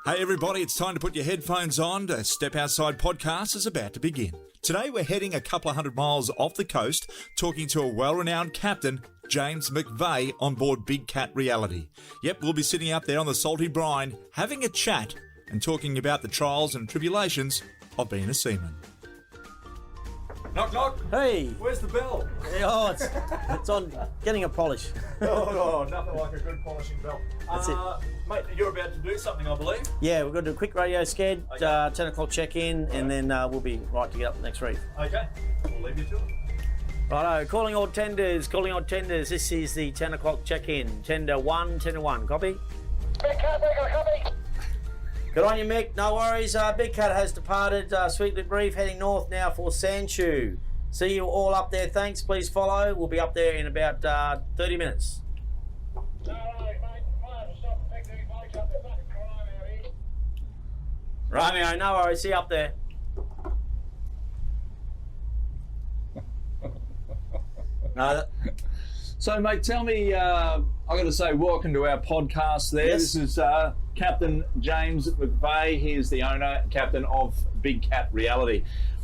Hey everybody, it's time to put your headphones on. The Step Outside podcast is about to begin. Today we're heading a couple of 100 miles off the coast, talking to a well-renowned captain, James McVeigh, on board Big Cat Reality. Yep, we'll be sitting out there on the salty brine, having a chat and talking about the trials and tribulations of being a seaman. Knock, knock. Hey. Where's the bell? Oh, it's on getting a polish. Oh, nothing like a good polishing bell. That's it. Mate, you're about to do something, I believe. Yeah, we're going to do a quick radio sced, Okay. 10 o'clock check-in, and then we'll be right to get up the next reef. Okay, we'll leave you to it. Righto, calling all tenders. This is the 10 o'clock check-in. 10 to 1, copy? Big Cat, copy. Good on you, Mick. No worries. Big Cat has departed Sweet Lip Reef, heading north now for Sandshoe. See you all up there. Thanks. Please follow. We'll be up there in about 30 minutes. No, mate. Might have to stop and pick these blokes up. They're fucking crying out here. Romeo, no worries. See you up there. No, So, mate, tell me, I've got to say, welcome to our podcast there. Yes. This is Captain James McVeigh. He is the owner, captain of Big Cat Reality.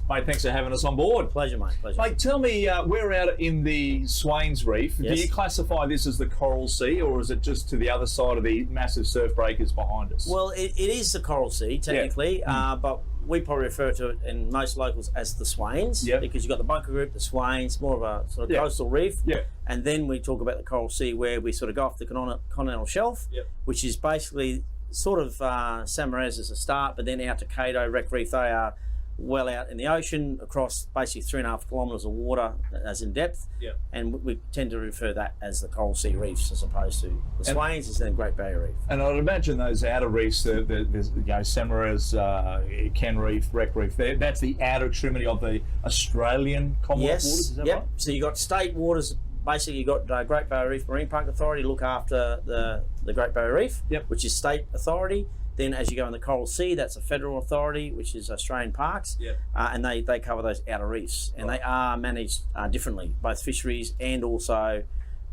Mate, thanks for having us on board. pleasure, mate. Pleasure. Mate, tell me, we're out in the Swain's Reef. Yes. Do you classify this as the Coral Sea, or is it just to the other side of the massive surf breakers behind us? Well, it is the Coral Sea, technically, but we probably refer to it in most locals as the Swains, Yep. because you've got the bunker group, the Swains, more of a sort of Yep. coastal reef. Yep. And then we talk about the Coral Sea, where we sort of go off the continental shelf, Yep. which is basically sort of Samarez as a start, but then out to Cato, Wreck Reef, they are well out in the ocean across basically 3.5 kilometres of water as in depth. Yep. And we tend to refer that as the Coral Sea reefs as opposed to the Swains is then Great Barrier Reef. And I'd imagine those outer reefs, there's Samarez, Ken Reef, Wreck Reef, that's the outer extremity of the Australian Commonwealth waters, is that right? So you got state waters. Basically, you got Great Barrier Reef Marine Park Authority look after the Great Barrier Reef, Yep. which is state authority. Then as you go in the Coral Sea, that's a federal authority, which is Australian Parks, Yep. and they cover those outer reefs, and Right. they are managed differently, both fisheries and also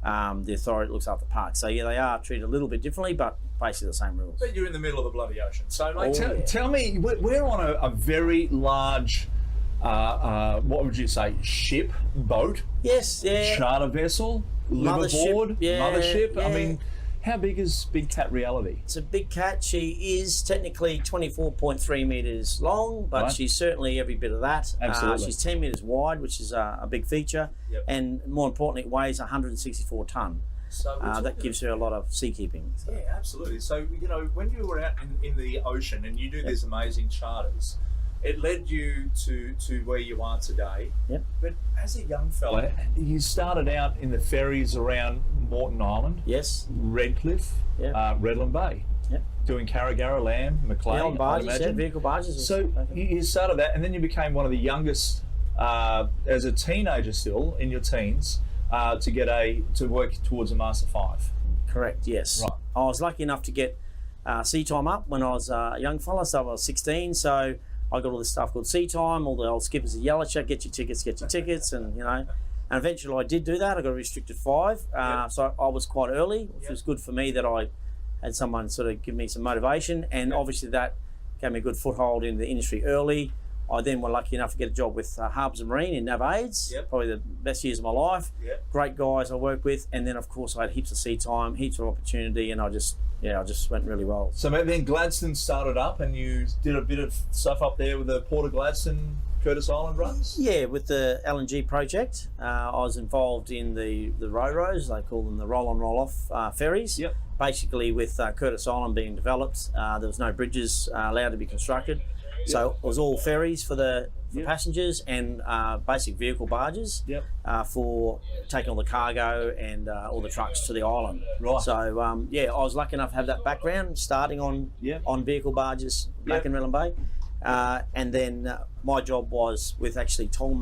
the authority that looks after parks. So yeah, they are treated a little bit differently, but basically the same rules. But you're in the middle of the bloody ocean. So, like, Oh, yeah. tell me, we're on a very large, what would you say, ship, boat, Yes, yeah. charter vessel, Mothership, liveaboard, yeah, mothership. I yeah. mean, how big is Big Cat Reality? It's a big cat. She is technically 24.3 metres long, but Right. she's certainly every bit of that. Absolutely. She's 10 metres wide, which is a big feature. Yep. And more importantly, it weighs 164 tonne. So That gives her a lot of sea keeping. So. Yeah, absolutely. So, when you were out in the ocean and you do these amazing charters, it led you to where you are today. Yep. But as a young fella, you started out in the ferries around Moreton Island, Yes. Redcliffe, Yep. Redland Bay, Yep. doing Carragara, Lamb, Macleay, Yeah, on I barges, yeah, imagine. vehicle barges. So you started that, and then you became one of the youngest, as a teenager still, in your teens, to work towards a Master 5. Correct, yes. Right. I was lucky enough to get sea time up when I was a young fella, so I was 16, so I got all this stuff called sea time, all the old skippers would yell at you, get your tickets, and and eventually I did do that. I got a restricted 5, Yep. so I was quite early, which Yep. was good for me that I had someone sort of give me some motivation, and Yep. obviously that gave me a good foothold in the industry early. I then were lucky enough to get a job with Harbours and Marine in Nav Aids, Yep. probably the best years of my life. Yep. Great guys I worked with, and then of course I had heaps of sea time, heaps of opportunity, and I just went really well. So then Gladstone started up, and you did a bit of stuff up there with the Port of Gladstone, Curtis Island runs. Yeah, with the LNG project, I was involved in the Ro-Ros, they call them the roll-on, roll-off ferries. Yep. Basically with Curtis Island being developed, there was no bridges allowed to be constructed. So it was all ferries for Yep. passengers and basic vehicle barges Yep. for taking all the cargo and all the trucks to the island. Right. So I was lucky enough to have that background, starting on Yep. on vehicle barges back Yep. in Redland Bay. And then my job was with actually Toll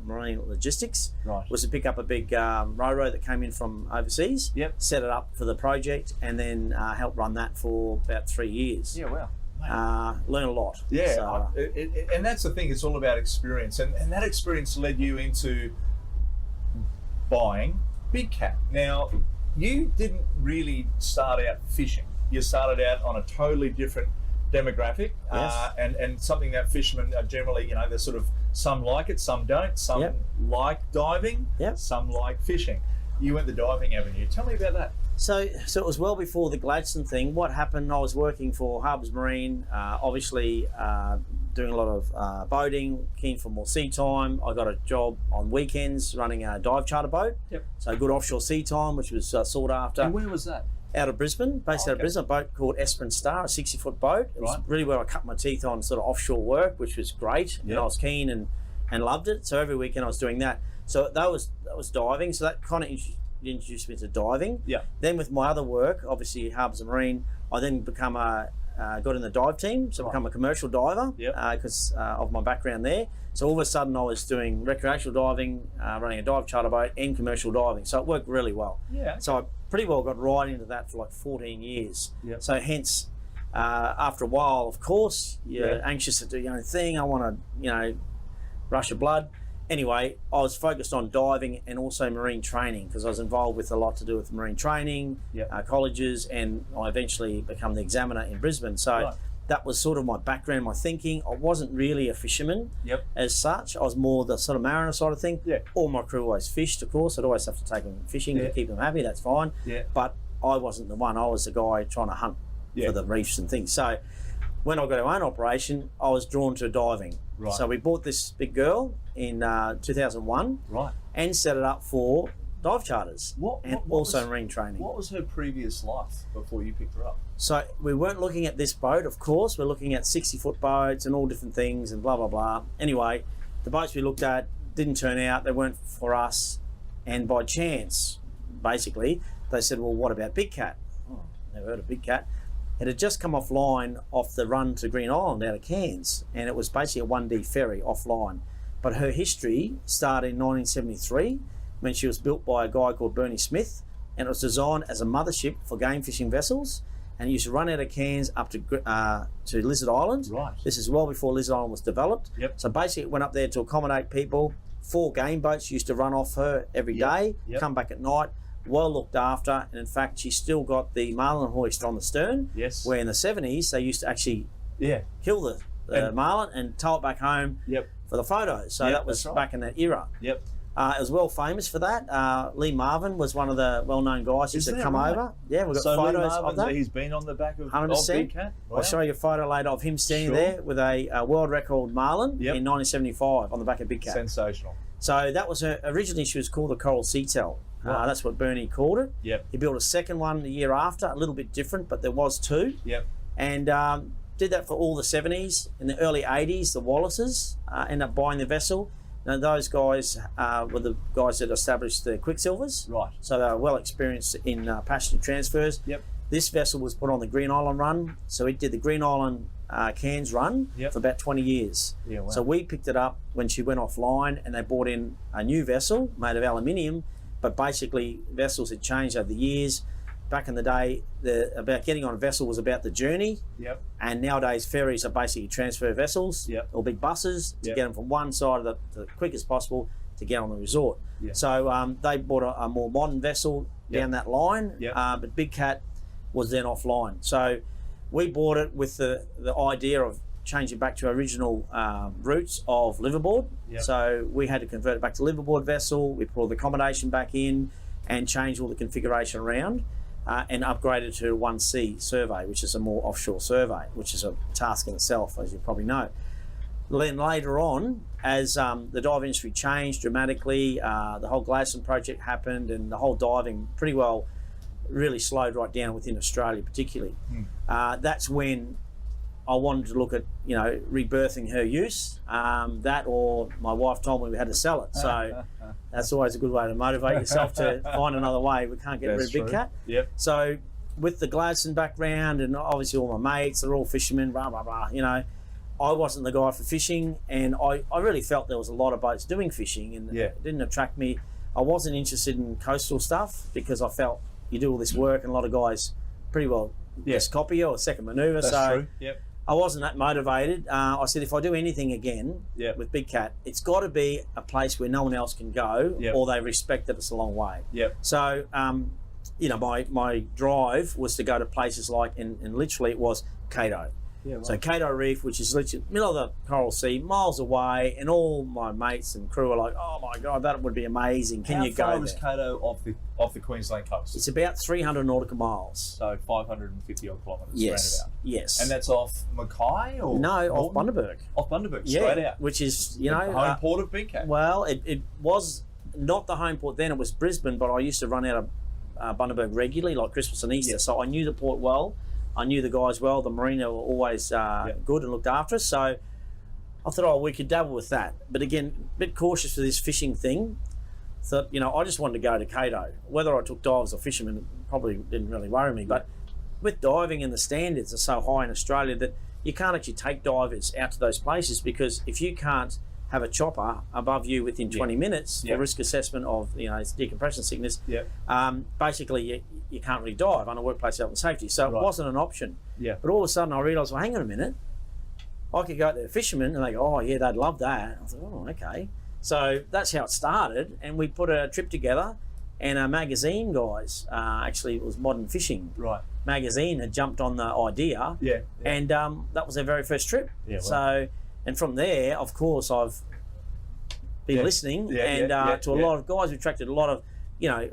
Marine Logistics, Right. was to pick up a big Ro-Ro that came in from overseas, Yep. set it up for the project, and then help run that for about 3 years. Yeah, wow. Learn a lot. Yeah, So, and that's the thing. It's all about experience, and that experience led you into buying Big Cat. Now, you didn't really start out fishing. you started out on a totally different demographic, Yes. and something that fishermen are generally, they're sort of, some like it, some don't, some Yep. like diving, Yep. some like fishing. You went the diving avenue. Tell me about that. So it was well before the Gladstone thing. What happened, I was working for Harbours Marine, obviously doing a lot of boating, keen for more sea time. I got a job on weekends running a dive charter boat. Yep. So good offshore sea time, which was sought after. And where was that? Out of Brisbane, based out of Okay. Brisbane, a boat called Esperance Star, a 60-foot boat. It was Right. really where I cut my teeth on sort of offshore work, which was great. And Yep. I was keen and loved it. So every weekend I was doing that. So that was diving. So that kind of introduced me to diving. Yeah. Then with my other work, obviously Harbours and Marine, I then got in the dive team, so Right. become a commercial diver Yep. because of my background there. So all of a sudden I was doing recreational diving, running a dive charter boat and commercial diving. So it worked really well. Yeah. So I pretty well got right into that for like 14 years. Yep. So hence, after a while, of course, you're Yeah. anxious to do your own thing. I want to, rush of blood. Anyway, I was focused on diving and also marine training because I was involved with a lot to do with marine training, Yep. colleges, and I eventually become the examiner in Brisbane. So Right. that was sort of my background, my thinking. I wasn't really a fisherman Yep. as such. I was more the sort of mariner side of thing. Yeah. All my crew always fished, of course. I'd always have to take them fishing Yeah. to keep them happy. That's fine. Yeah. But I wasn't the one. I was the guy trying to hunt Yeah. for the reefs and things. So when I got our own operation, I was drawn to diving. Right. So we bought this big girl in 2001 Right. and set it up for dive charters What and was- also marine training. What was her previous life before you picked her up? So we weren't looking at this boat, of course. We're looking at 60-foot boats and all different things and blah, blah, blah. Anyway, the boats we looked at didn't turn out. They weren't for us. And by chance, basically, they said, well, what about Big Cat? Oh, never heard of Big Cat. It had just come offline off the run to Green Island out of Cairns. And it was basically a 1D ferry offline. But her history started in 1973 when she was built by a guy called Bernie Smith. And it was designed as a mothership for game fishing vessels. And it used to run out of Cairns up to Lizard Island. Right. This is well before Lizard Island was developed. Yep. So basically it went up there to accommodate people. 4 game boats used to run off her every day, Yep. come back at night, well looked after. And in fact, she's still got the marlin hoist on the stern, Yes. where in the 70s they used to actually Yeah. kill the And- marlin and tow it back home Yep. for the photos. So Yep, that was that's right. back in that era. Yep. It was well famous for that. Lee Marvin was one of the well-known guys who used Is to that come right? over. Yeah, we've got So Lee photos of Marvin, that. he's been on the back of 100%. Big Cat. I'll show you a photo later of him standing Sure. there with a world record marlin Yep. in 1975 on the back of Big Cat. Sensational. So that was her. Originally, she was called the Coral Seatel. Right. That's what Bernie called it. Yep. He built a second one the year after, a little bit different, but there was 2. Yep. And did that for all the 70s. In the early 80s, the Wallaces ended up buying the vessel. Now, those guys were the guys that established the Quicksilvers. Right. So they were well experienced in passenger transfers. Yep. This vessel was put on the Green Island run. So it did the Green Island Cairns run Yep. for about 20 years. Yeah. Wow. So we picked it up when she went offline and they brought in a new vessel made of aluminium, but basically vessels had changed over the years. Back in the day, about getting on a vessel was about the journey, Yep. and nowadays ferries are basically transfer vessels Yep. or big buses to Yep. get them from one side of the quick as possible to get on the resort. Yeah. So they bought a more modern vessel Yep. down that line, Yep. but Big Cat was then offline. So we bought it with the idea of changing back to original roots of liveaboard. Yep. So we had to convert it back to liveaboard vessel. We put all the accommodation back in and change all the configuration around and upgrade it to 1C survey, which is a more offshore survey, which is a task in itself, as you probably know. Then later on, as the dive industry changed dramatically, the whole Gladstone project happened and the whole diving pretty well really slowed right down within Australia particularly. That's when I wanted to look at, rebirthing her use. That or my wife told me we had to sell it. So that's always a good way to motivate yourself to find another way. We can't get rid of Big Cat. Yep. So with the Gladstone background and obviously all my mates, they're all fishermen, blah, blah, blah, I wasn't the guy for fishing, and I really felt there was a lot of boats doing fishing, and Yeah. it didn't attract me. I wasn't interested in coastal stuff because I felt you do all this work and a lot of guys pretty well just copy you or second manoeuvre. That's So true. Yep. I wasn't that motivated. I said, if I do anything again Yep. with Big Cat, it's got to be a place where no one else can go Yep. or they respect that it's a long way. Yep. So my drive was to go to places like, and literally it was Cato. Yeah, right. So Cato Reef, which is literally middle of the Coral Sea, miles away, and all my mates and crew are like, "Oh my God, that would be amazing! Can you go How far there?" was Cato off the Queensland coast? It's about 300 nautical miles. So 550 odd kilometres. Yes, roundabout. yes. And that's off Mackay or no, off Bundaberg. Off Bundaberg, straight out. Which is The home port of Big Cat. Well, it was not the home port then. It was Brisbane, but I used to run out of Bundaberg regularly, like Christmas and Easter. Yeah. So I knew the port well. I knew the guys well. The marina were always good and looked after us. So I thought, oh, we could dabble with that. But again, a bit cautious for this fishing thing. Thought, I just wanted to go to Cato. Whether I took divers or fishermen probably didn't really worry me. But with diving, and the standards are so high in Australia that you can't actually take divers out to those places, because if you can't have a chopper above you within 20 minutes for risk assessment of decompression sickness, basically you can't really dive under workplace health and safety. So it wasn't an option. Yeah. But all of a sudden I realised, well, hang on a minute, I could go to the fishermen and they go, oh yeah, they'd love that. I thought, oh, okay. So that's how it started, and we put a trip together, and our magazine guys, actually it was Modern Fishing magazine, had jumped on the idea, and that was their very first trip. Yeah, so, and from there, of course, I've been listening, and to a lot of guys. We attracted a lot of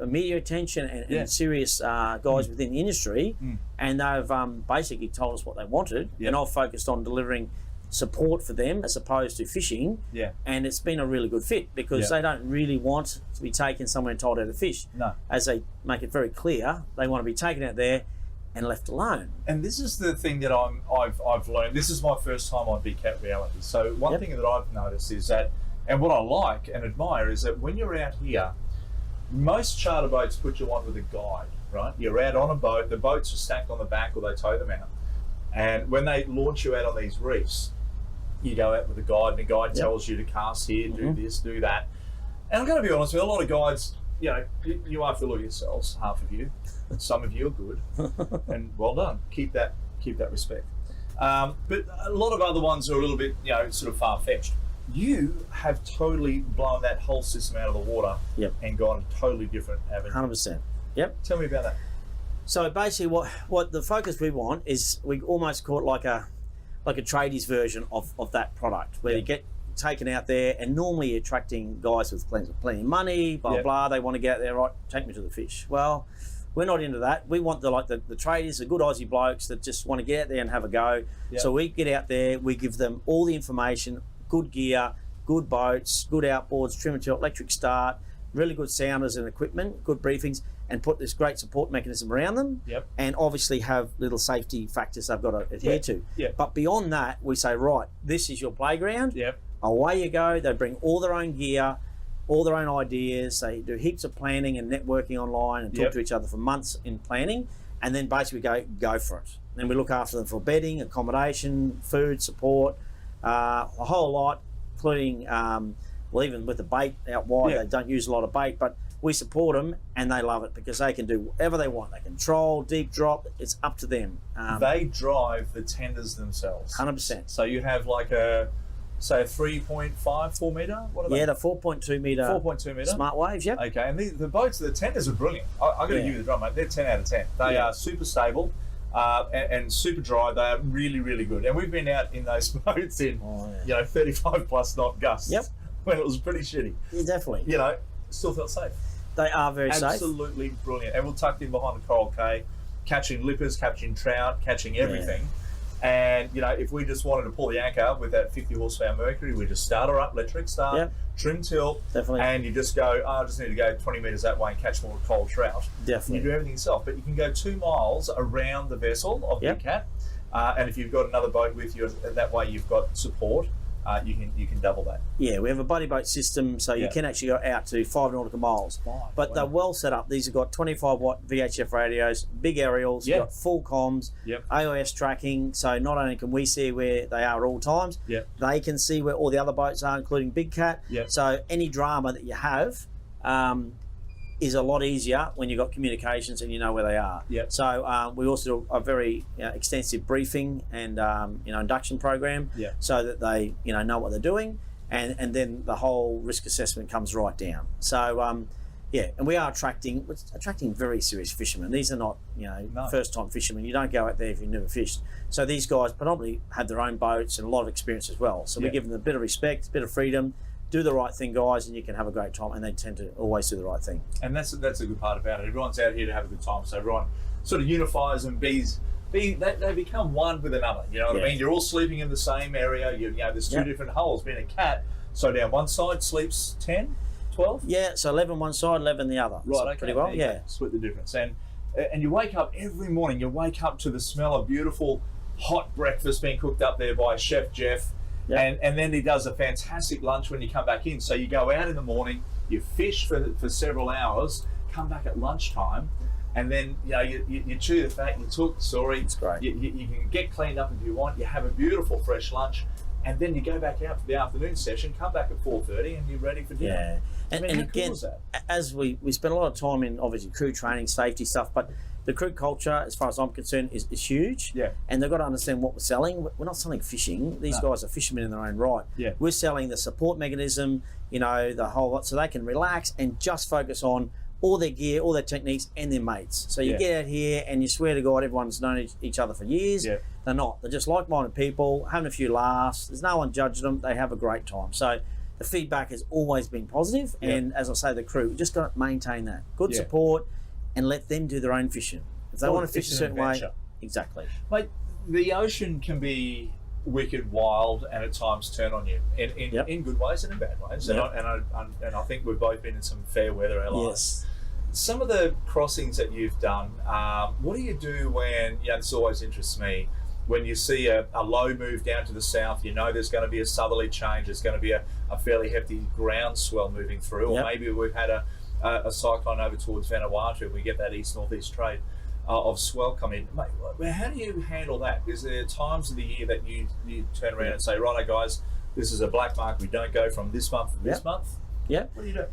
media attention and serious guys within the industry, and they've basically told us what they wanted, and I've focused on delivering support for them as opposed to fishing, and it's been a really good fit, because they don't really want to be taken somewhere and told how to fish. No. As they make it very clear, they want to be taken out there and left alone. And this is the thing that I've learned. This is my first time on Big Cat Reality. So one thing that I've noticed is that, and what I like and admire, is that when you're out here, most charter boats put you on with a guide, right? You're out on a boat, the boats are stacked on the back or they tow them out. And when they launch you out on these reefs, you go out with a guide, and the guide tells you to cast here, do this, do that. And I'm going to be honest with you, a lot of guides, you are full of yourselves, half of you. Some of you are good, and well done. Keep that respect. But a lot of other ones are a little bit, sort of far-fetched. You have totally blown that whole system out of the water and gone a totally different avenue. 100%. Yep. Tell me about that. So basically, what the focus we want is, we almost call it like a tradies version of that product, where you get taken out there, and normally you're attracting guys with plenty of money, blah blah. They want to get out there, right? Take me to the fish. Well, we're not into that. We want the tradies, the good Aussie blokes that just want to get out there and have a go. So we get out there, we give them all the information, good gear, good boats, good outboards, trim and tilt, electric start, really good sounders and equipment, good briefings, and put this great support mechanism around them, and obviously have little safety factors they've got to adhere to. But beyond that, we say, right, this is your playground. Away you go. They bring all their own gear, all their own ideas. They do heaps of planning and networking online, and talk to each other for months in planning, and then basically go for it. Then we look after them for bedding, accommodation, food, support, a whole lot, including even with the bait out wide, they don't use a lot of bait, but we support them, and they love it, because they can do whatever they want. They can troll, deep drop, it's up to them. They drive the tenders themselves. 100%. So you have like a 3.5, 4 metre? What are they? Yeah, the 4.2 metre. 4.2 metre. Smart waves, yep. Okay, and the boats, the tenders are brilliant. I've got to give you the drum, mate. They're 10 out of 10. They are super stable and super dry. They are really, really good. And we've been out in those boats in 35 plus knot gusts. Yep. When it was pretty shitty. Yeah, definitely. Still felt safe. They are very safe. Absolutely brilliant. And we're tucked in behind the Coral Cay, catching lippers, catching trout, catching everything. And, if we just wanted to pull the anchor with that 50 horsepower Mercury, we just start her up, electric start, trim tilt, and you just go, I just need to go 20 metres that way and catch more cold trout. Definitely. You do everything yourself. But you can go 2 miles around the vessel of Big Cat. And if you've got another boat with you, that way you've got support. You can double that. Yeah, we have a buddy boat system, so you can actually go out to 5 nautical miles. But they're well set up. These have got 25 watt VHF radios, big aerials, you've got full comms, AIS tracking. So not only can we see where they are at all times, they can see where all the other boats are, including Big Cat. So any drama that you have is a lot easier when you've got communications and you know where they are. So we also do a very extensive briefing and induction program, so that they know what they're doing, and then the whole risk assessment comes right down. So Yeah, and we are attracting very serious fishermen. These are not, first-time fishermen. You don't go out there if you've never fished. So these guys predominantly have their own boats and a lot of experience as well. So we give them a bit of respect, a bit of freedom. Do the right thing, guys, and you can have a great time. And they tend to always do the right thing. And that's a good part about it. Everyone's out here to have a good time. So everyone sort of unifies and they become one with another. You know what I mean? You're all sleeping in the same area. There's two different hulls. Being a cat, so down one side sleeps 10, 12? Yeah, so 11 one side, 11 the other. Right, so okay. pretty well, yeah. Split the difference. And you wake up every morning, you wake up to the smell of beautiful hot breakfast being cooked up there by Chef Jeff. Yep. And then he does a fantastic lunch when you come back in. So you go out in the morning, you fish for several hours, come back at lunchtime, and then you chew the fat, you talk the story. It's great. You can get cleaned up if you want. You have a beautiful fresh lunch, and then you go back out for the afternoon session, come back at 4:30, and you're ready for dinner. Yeah, and again, cool is that? As we spend a lot of time in obviously crew training, safety stuff, but the crew culture, as far as I'm concerned, is huge. Yeah. And they've got to understand what we're selling. We're not selling fishing. These guys are fishermen in their own right. Yeah. We're selling the support mechanism, the whole lot, so they can relax and just focus on all their gear, all their techniques, and their mates. So you get out here and you swear to God everyone's known each other for years. Yeah. They're not. They're just like-minded people, having a few laughs. There's no one judging them. They have a great time. So the feedback has always been positive. And as I say, the crew, we just got to maintain that. Good support and let them do their own fishing. If they want to fish a certain way, exactly. Mate, the ocean can be wicked, wild, and at times turn on you in good ways and in bad ways. And I think we've both been in some fair weather our lives. Yes. Some of the crossings that you've done, what do you do when? This always interests me. When you see a low move down to the south, there's going to be a southerly change. There's going to be a fairly hefty ground swell moving through, or maybe we've had a cyclone over towards Vanuatu, and we get that east-northeast trade of swell coming in. Mate, how do you handle that? Is there times of the year that you turn around and say, righto guys, this is a black mark, we don't go from this month to this month? Yeah. What do you do?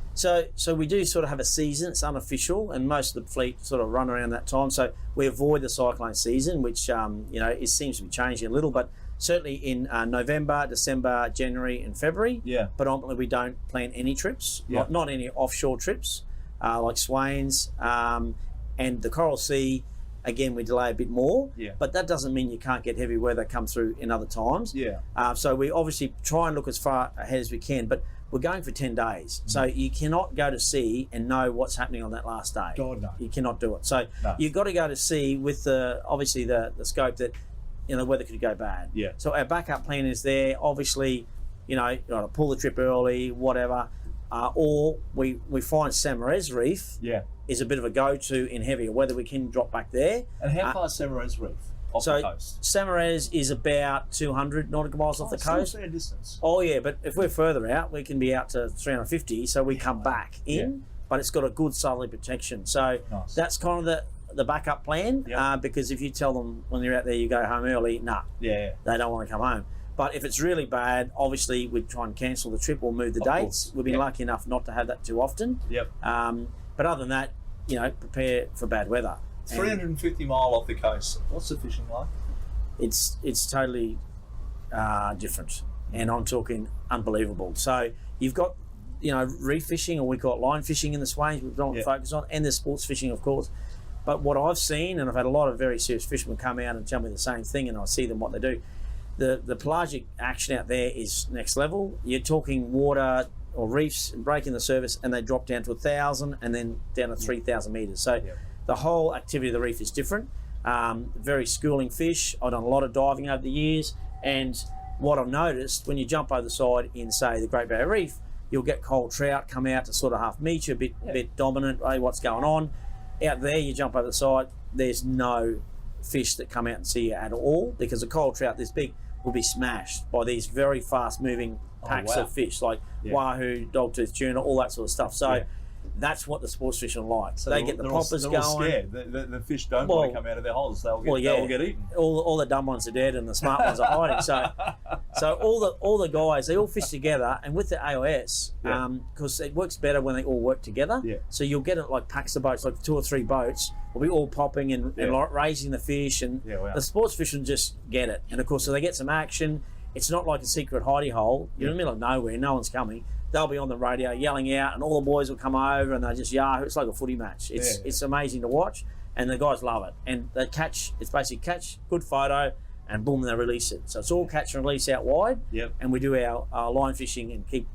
So we do sort of have a season. It's unofficial, and most of the fleet sort of run around that time. So we avoid the cyclone season, which it seems to be changing a little, but certainly in November, December, January, and February. Yeah. Predominantly, we don't plan any trips, not any offshore trips, like Swain's, and the Coral Sea. Again, we delay a bit more, but that doesn't mean you can't get heavy weather come through in other times. Yeah. So we obviously try and look as far ahead as we can, but we're going for 10 days. So you cannot go to sea and know what's happening on that last day. God, no. You cannot do it. So you've got to go to sea with the scope that, the weather could go bad. Yeah. So our backup plan is there. Obviously, you got to pull the trip early, whatever. Or we find Samarez Reef is a bit of a go-to in heavier weather. We can drop back there. And how far is Samarez Reef off the coast? Samarez is about 200 nautical miles off the coast. Fair distance. Oh yeah, but if we're further out, we can be out to 350. So we come back in, but it's got a good southerly protection. So that's kind of the backup plan. Because if you tell them when you're out there you go home early, they don't want to come home. But if it's really bad, obviously we'd try and cancel the trip or move the dates. We've been lucky enough not to have that too often. But other than that, prepare for bad weather. 350 mile off the coast. What's the fishing like? It's totally different, and I'm talking unbelievable. So you've got reef fishing, or we call it line fishing in the Swains, we don't focus on, and there's sports fishing, of course. But what I've seen, and I've had a lot of very serious fishermen come out and tell me the same thing, and I see them what they do. The pelagic action out there is next level. You're talking water or reefs breaking the surface, and they drop down to 1,000 and then down to 3,000 metres. So the whole activity of the reef is different. Very schooling fish. I've done a lot of diving over the years, and what I've noticed when you jump over the side in, say, the Great Barrier Reef, you'll get cold trout come out to sort of half meet you, a bit dominant. Hey, what's going on? Out there, you jump over the side, there's no fish that come out and see you at all, because a cold trout this big will be smashed by these very fast moving packs of fish like wahoo, dogtooth tuna, all that sort of stuff. So that's what the sports fishing like. So they get the poppers going. Scared. The fish don't want to come out of their holes. They'll get eaten. All the dumb ones are dead and the smart ones are hiding. So all the guys, they all fish together, and with the AOS, because it works better when they all work together. So you'll get it like packs of boats, like 2 or 3 boats will be all popping and raising the fish, and the sports fishermen just get it. And of course, so they get some action. It's not like a secret hidey hole. You're in the middle of nowhere, no one's coming. they'll be on the radio yelling out, and all the boys will come over and they just yahoo. It's like a footy match. It's amazing to watch, and the guys love it. And they catch. It's basically catch, good photo, and boom, they release it. So it's all catch and release out wide. Yep. And we do our line fishing and keep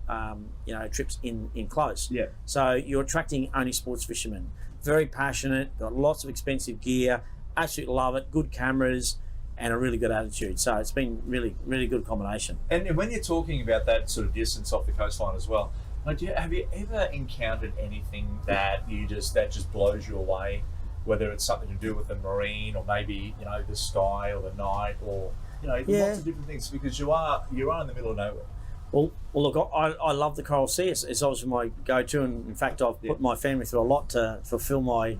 trips in close. Yep. So you're attracting only sports fishermen. Very passionate, got lots of expensive gear, absolutely love it, good cameras, and a really good attitude. So it's been really, really good combination. And when you're talking about that sort of distance off the coastline as well, like, have you ever encountered anything that just blows you away? Whether it's something to do with the marine, or maybe the sky or the night, or lots of different things, because you are in the middle of nowhere. Well, look, I love the Coral Sea. It's obviously my go-to, and in fact, I've put my family through a lot to fulfil my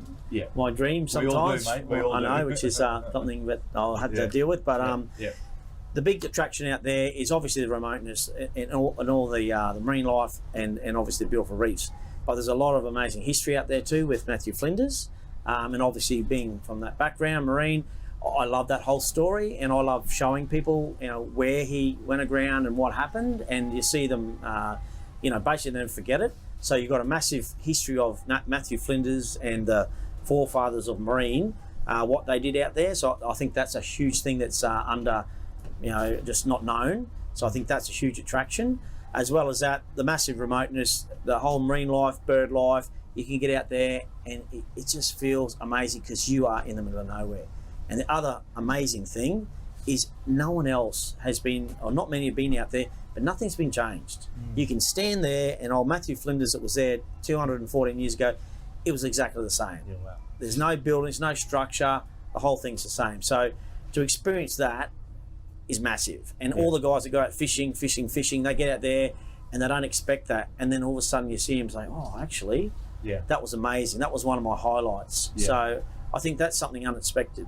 dreams. Sometimes we all do, mate. We all know, do. which is something that I'll have to deal with. But the big attraction out there is obviously the remoteness and all the marine life, and obviously the beautiful reefs. But there's a lot of amazing history out there too with Matthew Flinders, and obviously being from that background, marine. I love that whole story, and I love showing people, where he went aground and what happened, and you see them, basically then forget it. So you've got a massive history of Matthew Flinders and the forefathers of marine, what they did out there. So I think that's a huge thing that's under, just not known. So I think that's a huge attraction, as well as that, the massive remoteness, the whole marine life, bird life. You can get out there, and it just feels amazing because you are in the middle of nowhere. And the other amazing thing is no one else has been, or not many have been out there, but nothing's been changed. You can stand there, and old Matthew Flinders that was there 214 years ago, it was exactly the same. Yeah, wow. There's no buildings, no structure, the whole thing's the same. So to experience that is massive. And all the guys that go out fishing, they get out there and they don't expect that. And then all of a sudden you see them say, oh, actually, that was amazing. That was one of my highlights. Yeah. So I think that's something unexpected.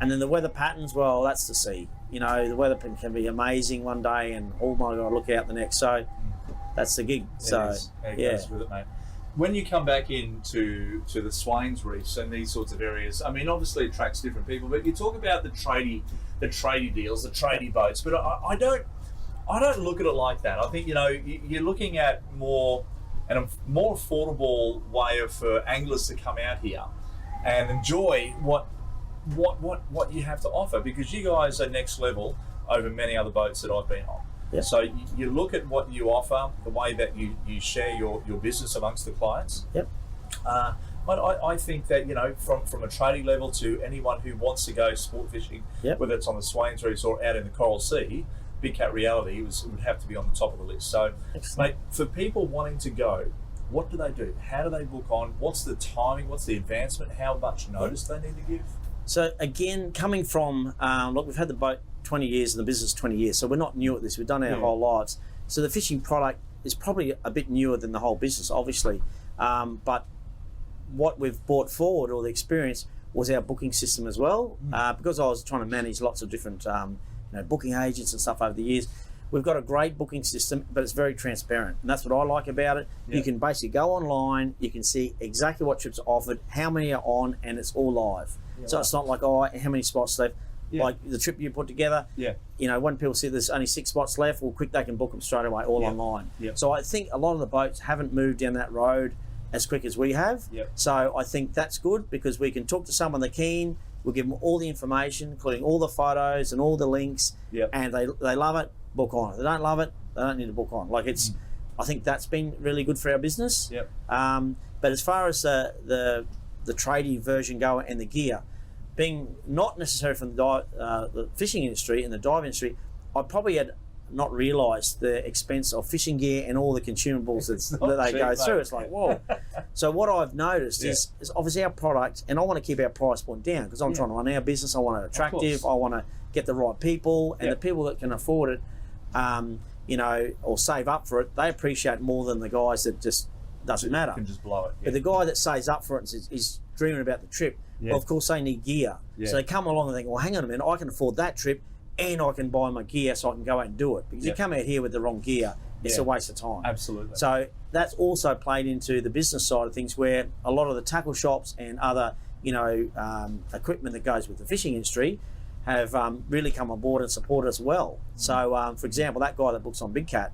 And then the weather patterns, well, that's the sea. The weather can be amazing one day, and oh my God, look out the next. So that's the gig. It goes with it, mate. When you come back into the Swain's reefs and these sorts of areas, I mean, obviously it attracts different people. But you talk about the tradie deals, the tradie boats. But I don't look at it like that. I think you're looking at a more affordable way for anglers to come out here and enjoy what you have to offer, because you guys are next level over many other boats that I've been on. Yep. So you look at what you offer, the way that you share your business amongst the clients. Yep. But I think that from a trading level to anyone who wants to go sport fishing, whether it's on the Swain's reefs or out in the Coral Sea, Big Cat Reality would have to be on the top of the list. So, mate, for people wanting to go, what do they do? How do they book on? What's the timing? What's the advancement? How much notice they need to give? So again, coming from, look, we've had the boat 20 years and the business 20 years, so we're not new at this. We've done our whole lives. So the fishing product is probably a bit newer than the whole business, obviously. But what we've brought forward, or the experience, was our booking system as well. Because I was trying to manage lots of different booking agents and stuff over the years. We've got a great booking system, but it's very transparent. And that's what I like about it. Yep. You can basically go online, you can see exactly what trips are offered, how many are on, and it's all live. So it's not like, how many spots left? Like the trip you put together, when people see there's only 6 spots left, well, quick, they can book them straight away, all online. So I think a lot of the boats haven't moved down that road as quick as we have. So I think that's good, because we can talk to someone they're keen, we'll give them all the information, including all the photos and all the links, and they love it, book on. If they don't love it, they don't need to book on. Like I think that's been really good for our business. But as far as the tradie version go and the gear, being not necessarily from the fishing industry and the dive industry, I probably had not realised the expense of fishing gear and all the consumables that they go through. It's like, whoa. So what I've noticed is obviously our product, and I want to keep our price point down, because I'm trying to run our business. I want it attractive. I want to get the right people, and the people that can afford it, or save up for it, they appreciate more than the guys that just doesn't matter. Can just blow it. But the guy that saves up for it is dreaming about the trip. Well, of course, they need gear. So they come along and think, well, hang on a minute, I can afford that trip, and I can buy my gear so I can go out and do it. Because you come out here with the wrong gear, it's a waste of time. Absolutely. So that's also played into the business side of things, where a lot of the tackle shops and other, equipment that goes with the fishing industry have really come on board and supported us well. So, for example, that guy that books on Big Cat,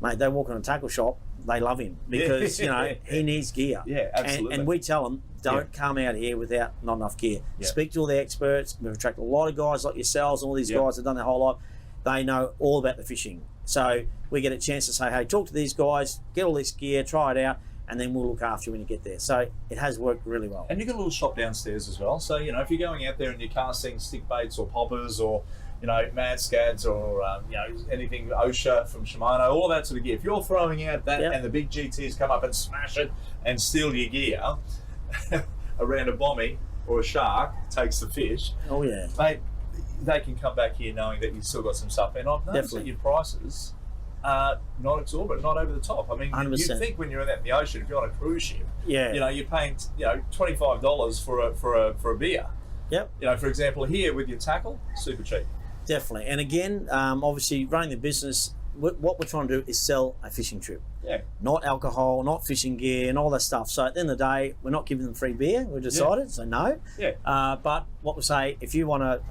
mate, they walk in a tackle shop, they love him because, you know, he needs gear. Yeah, absolutely. And we tell them, don't come out here without not enough gear. Speak to all the experts. We've attracted a lot of guys like yourselves and all these guys that have done their whole life. They know all about the fishing. So we get a chance to say, hey, talk to these guys, get all this gear, try it out, and then we'll look after you when you get there. So it has worked really well. And you've got a little shop downstairs as well. So, you know, if you're going out there and you're casting stick baits or poppers or, you know, mad scads or, you know, anything OSHA from Shimano, all that sort of gear. If you're throwing out that and the big GTs come up and smash it and steal your gear, around a bommy or a shark takes the fish. Oh, yeah. Mate, they can come back here knowing that you've still got some stuff. And I've noticed that your prices are not exorbitant, not over the top. I mean, 100%. you think when you're out in the ocean, if you're on a cruise ship, you know, you're paying, you know, $25 for a beer. Yep. You know, for example, here with your tackle, super cheap. Definitely. And again, obviously running the business, what we're trying to do is sell a fishing trip. Yeah. Not alcohol, not fishing gear and all that stuff. So at the end of the day, we're not giving them free beer. We've decided, so no. Yeah. But what we say, if you want to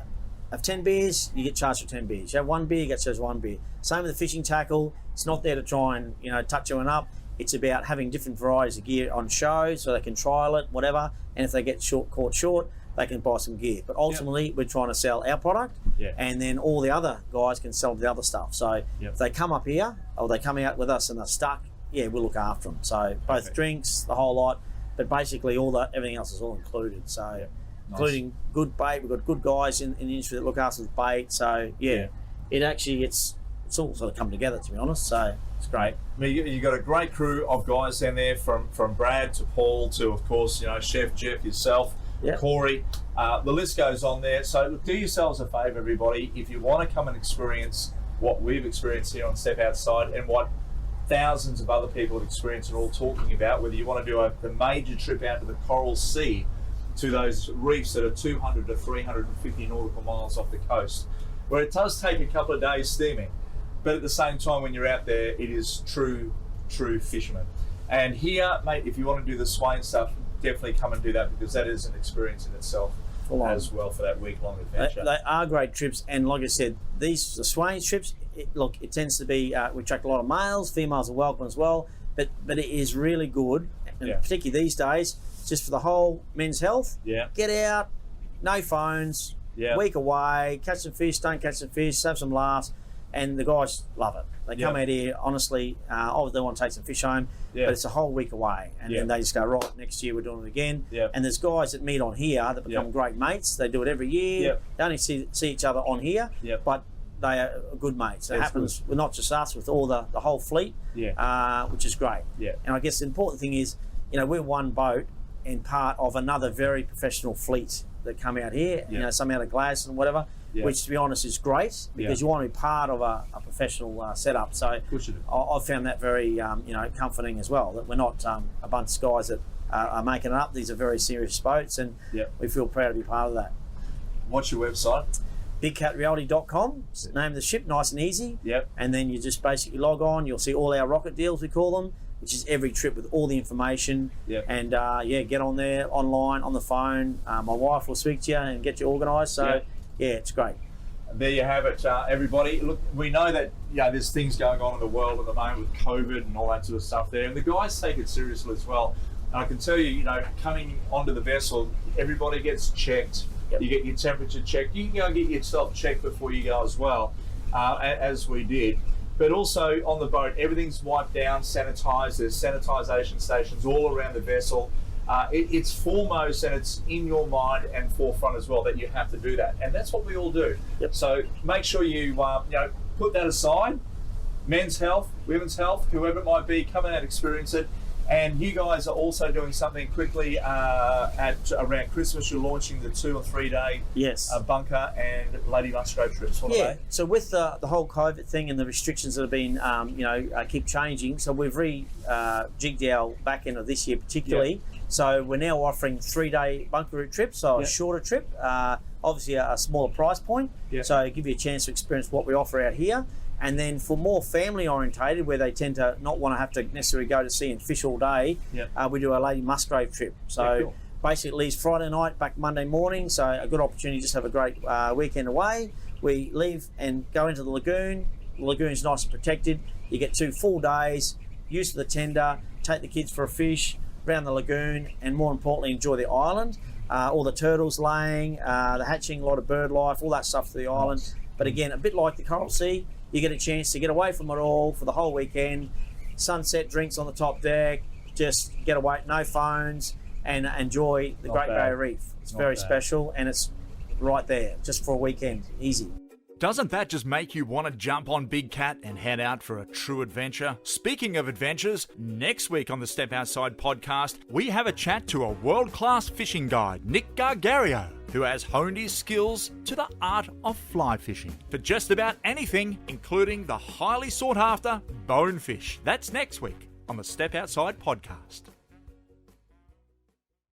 have 10 beers, you get charged for 10 beers. You have one beer, you get charged for one beer. Same with the fishing tackle. It's not there to try and, you know, touch you up. It's about having different varieties of gear on show so they can trial it, whatever. And if they get caught short, they can buy some gear. But ultimately, we're trying to sell our product, and then all the other guys can sell the other stuff. So if they come up here or they come out with us and they're stuck, we'll look after them. So both drinks, the whole lot, but basically everything else is all included. So including good bait, we've got good guys in the industry that look after the bait. So it actually it's all sort of come together, to be honest. So it's great. I mean, you've got a great crew of guys down there, from Brad to Paul to, of course, you know, Chef Jeff, yourself. Corey, the list goes on there. So look, do yourselves a favour, everybody. If you want to come and experience what we've experienced here on Step Outside and what thousands of other people have experienced and are all talking about, whether you want to do a major trip out to the Coral Sea, to those reefs that are 200 to 350 nautical miles off the coast, where it does take a couple of days steaming, but at the same time when you're out there, it is true fishermen. And here, mate, if you want to do the Swain stuff, definitely come and do that, because that is an experience in itself as well for that week-long adventure. They are great trips, and like I said, the Swain trips, it tends to be, we attract a lot of males, females are welcome as well, but it is really good, and particularly these days, just for the whole men's health. Get out, no phones, week away, catch some fish, don't catch some fish, have some laughs, and the guys love it. They come out here, honestly, they want to take some fish home, but it's a whole week away. And then they just go, right, next year we're doing it again. And there's guys that meet on here that become great mates. They do it every year. They only see each other on here, but they are good mates. It happens with not just us, with all the whole fleet, which is great. And I guess the important thing is, you know, we're one boat and part of another very professional fleet that come out here, you know, some out of Gladstone and whatever, which, to be honest, is great, because you want to be part of a professional setup. So I've found that very, you know, comforting as well, that we're not a bunch of guys that are making it up. These are very serious boats, and we feel proud to be part of that. What's your website? BigCatReality.com. Name of the ship, nice and easy. And then you just basically log on. You'll see all our rocket deals, we call them, which is every trip with all the information. And get on there, online, on the phone. My wife will speak to you and get you organised. So it's great. There you have it, everybody. Look, we know that there's things going on in the world at the moment with COVID and all that sort of stuff there, and the guys take it seriously as well. And I can tell you, coming onto the vessel, everybody gets checked. You get your temperature checked. You can go and get yourself checked before you go as well, as we did. But also on the boat, everything's wiped down, sanitised. There's sanitisation stations all around the vessel. It's foremost, and it's in your mind and forefront as well, that you have to do that, and that's what we all do. So make sure you put that aside. Men's health, women's health, whoever it might be, come out and experience it. And you guys are also doing something quickly at around Christmas. You're launching the 2 or 3 day bunker and Lady Musgrave trips. What are they? So with the whole COVID thing and the restrictions that have been, keep changing, so we've jigged our back end of this year particularly. So we're now offering 3 day bunker route trips, so a shorter trip, obviously a smaller price point. So give you a chance to experience what we offer out here. And then for more family orientated, where they tend to not want to have to necessarily go to sea and fish all day, we do a Lady Musgrave trip. So basically it leaves Friday night, back Monday morning. So a good opportunity to just have a great weekend away. We leave and go into the lagoon, lagoon's nice and protected. You get 2 full days, use the tender, take the kids for a fish around the lagoon, and more importantly, enjoy the island. All the turtles laying, the hatching, a lot of bird life, all that stuff to the island. But again, a bit like the Coral Sea, you get a chance to get away from it all for the whole weekend. Sunset drinks on the top deck, just get away, no phones, and enjoy the Great Barrier Reef. It's very special, and it's right there, just for a weekend, easy. Doesn't that just make you want to jump on Big Cat and head out for a true adventure? Speaking of adventures, next week on the Step Outside podcast, we have a chat to a world-class fishing guide, Nick Gargario, who has honed his skills to the art of fly fishing for just about anything, including the highly sought-after bonefish. That's next week on the Step Outside podcast.